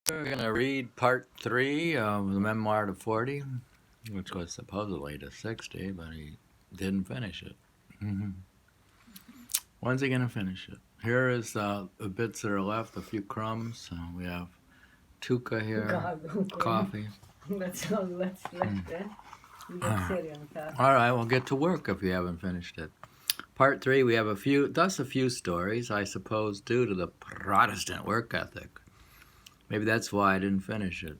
We're going to read part 3 of the Memoir to 40, which was supposedly to 60, but he didn't finish it. When's he going to finish it? Here is the bits that are left, a few crumbs. We have tuka here, coffee. That's all that's left there. All right, we'll get to work if you haven't finished it. Part 3, we have a few stories, I suppose, due to the Protestant work ethic. Maybe that's why I didn't finish it.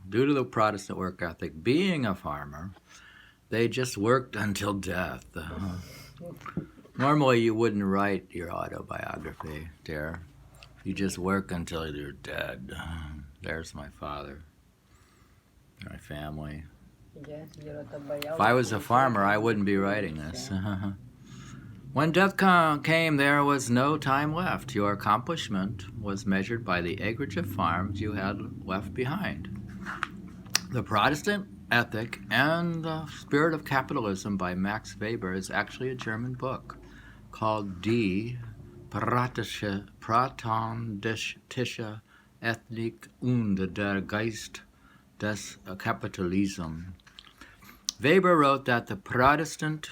Due to the Protestant work ethic, being a farmer, they just worked until death. Normally, you wouldn't write your autobiography, dear. You just work until you're dead. There's my father, my family. If I was a farmer, I wouldn't be writing this. When death came, there was no time left. Your accomplishment was measured by the acreage of farms you had left behind. The Protestant Ethic and the Spirit of Capitalism by Max Weber is actually a German book called Die Protestantische Ethik und der Geist des Kapitalismus. Weber wrote that the Protestant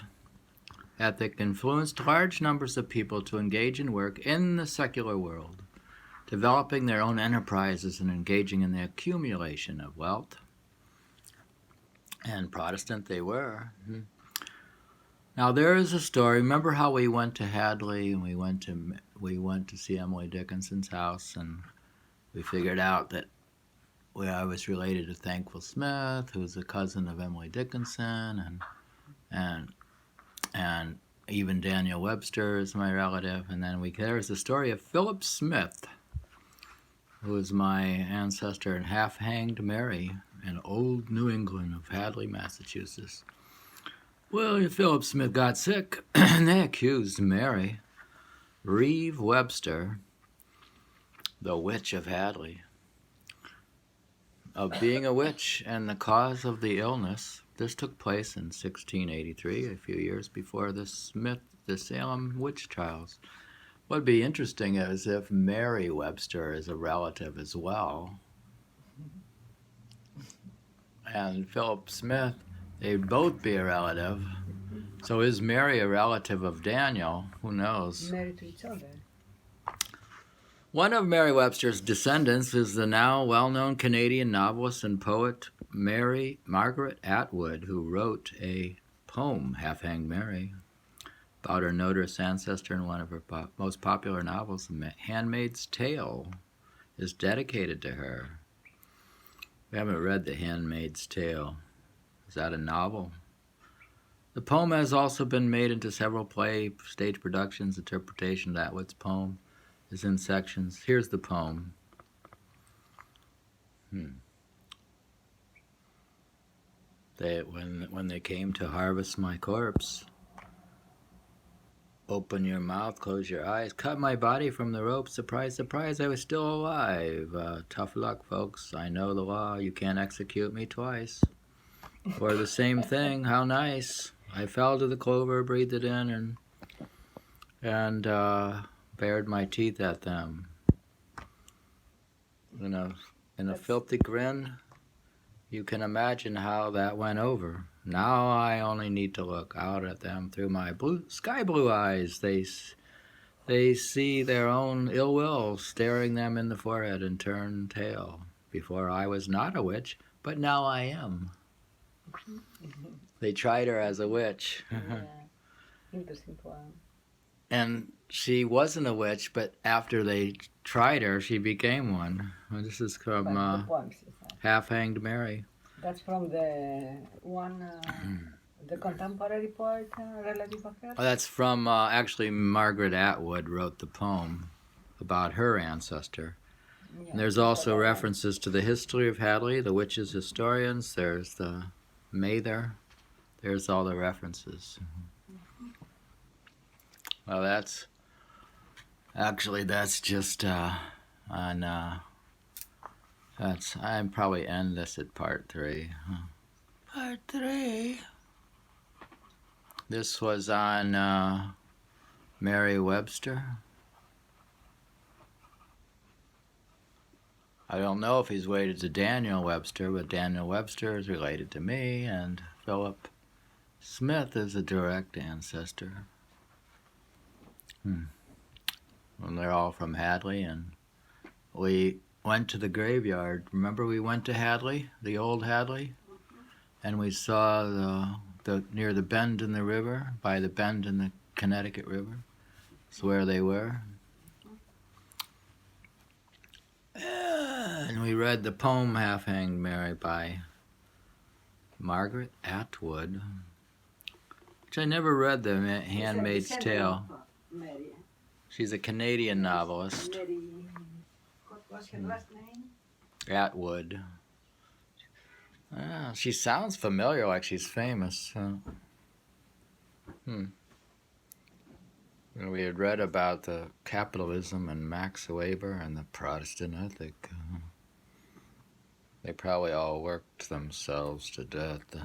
ethic influenced large numbers of people to engage in work in the secular world, developing their own enterprises and engaging in the accumulation of wealth. And Protestant they were. Now there is a story. Remember how we went to Hadley and we went to see Emily Dickinson's house, and we figured out that I was related to Thankful Smith, who's a cousin of Emily Dickinson, and even Daniel Webster is my relative. And then there's the story of Phillip Smith, who is my ancestor in half-hanged Mary in old New England of Hadley, Massachusetts. Well, Phillip Smith got sick, and they accused Mary, Reeve Webster, the witch of Hadley, of being a witch and the cause of the illness. This took place in 1683, a few years before the Salem witch trials. What would be interesting is if Mary Webster is a relative as well, and Philip Smith, they'd both be a relative. So is Mary a relative of Daniel? Who knows? Married to each other. One of Mary Webster's descendants is the now well-known Canadian novelist and poet Margaret Atwood, who wrote a poem, Half-Hanged Mary, about her notorious ancestor in one of her most popular novels, The Handmaid's Tale, is dedicated to her. We haven't read The Handmaid's Tale. Is that a novel? The poem has also been made into several stage productions. Interpretation of Atwood's poem is in sections. Here's the poem. When they came to harvest my corpse, open your mouth, close your eyes, cut my body from the rope. Surprise, surprise, I was still alive. Tough luck, folks. I know the law. You can't execute me twice. For the same thing, how nice. I fell to the clover, breathed it in, and bared my teeth at them. In a filthy grin, you can imagine how that went over. Now I only need to look out at them through my sky blue eyes. They see their own ill will staring them in the forehead and turn tail. Before I was not a witch, but now I am. They tried her as a witch. Yeah. Interesting poem. And she wasn't a witch, but after they tried her, she became one. This is from Half-Hanged Mary. That's from the one, the contemporary poet relative of her? That's from, actually, Margaret Atwood wrote the poem about her ancestor. Yeah, and there's also references to the history of Hadley, the witches' historians. There's the Mather. There's all the references. Well, that's just on. I'd probably end this at part 3. Part 3. This was on Mary Webster. I don't know if he's related to Daniel Webster, but Daniel Webster is related to me, and Phillip Smith is a direct ancestor. And they're all from Hadley, and we went to the graveyard. Remember we went to Hadley, the old Hadley? And we saw the near the bend in the river, by the bend in the Connecticut River. It's where they were. And we read the poem Half-Hanged Mary by Margaret Atwood, which I never read, The Handmaid's Tale. She's a Canadian novelist. What was her last name? Atwood. She sounds familiar, like she's famous. We had read about the capitalism and Max Weber and the Protestant ethic. They probably all worked themselves to death.